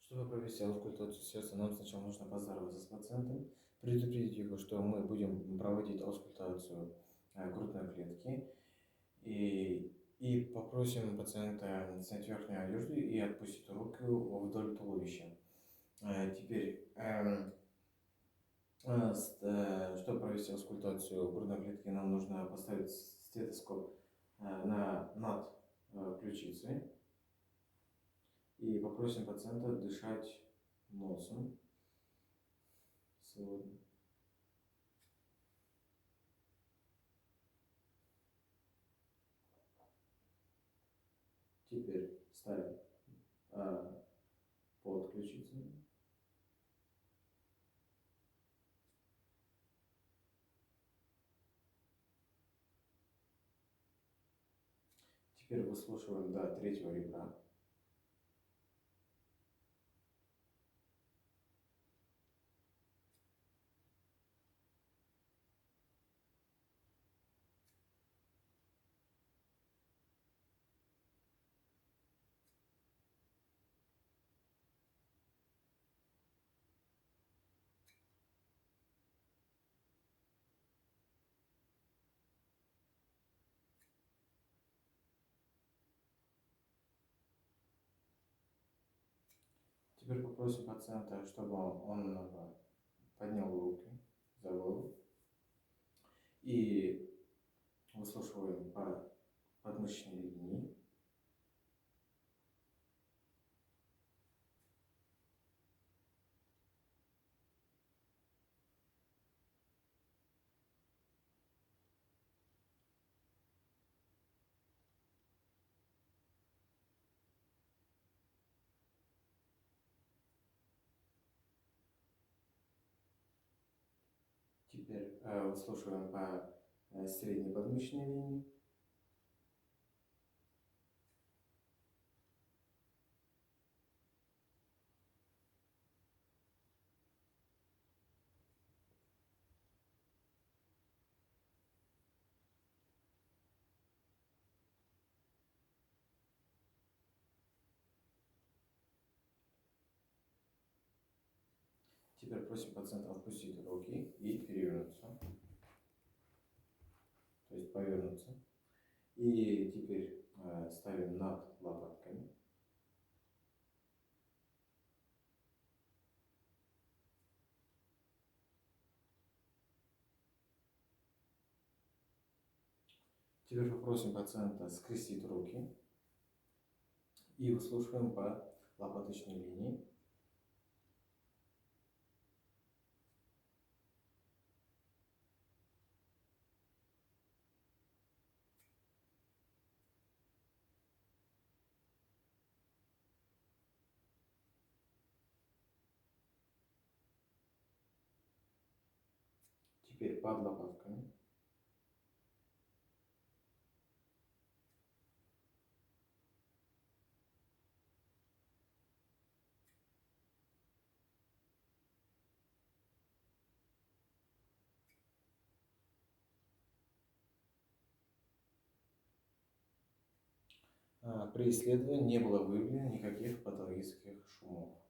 Чтобы провести аускультацию сердца, нам сначала нужно поздороваться с пациентом, предупредить его, что мы будем проводить аускультацию грудной клетки, и попросим пациента снять верхнюю одежду и отпустить руку вдоль туловища. Теперь, чтобы провести аускультацию грудной клетки, нам нужно поставить стетоскоп над ключицей. И попросим пациента дышать носом свободно. Теперь ставим под ключицей. Теперь выслушиваем до третьего ребра. Теперь попросим пациента, чтобы он поднял руки за голову и выслушиваем по подмышечной линии. Теперь выслушиваем по средней подмышечной линии. Теперь просим пациента отпустить руки и перевернуться, то есть повернуться. И теперь ставим над лопатками. Теперь попросим пациента скрестить руки и выслушиваем по лопаточной линии. Теперь под лопатками. При исследовании не было выявлено никаких патологических шумов.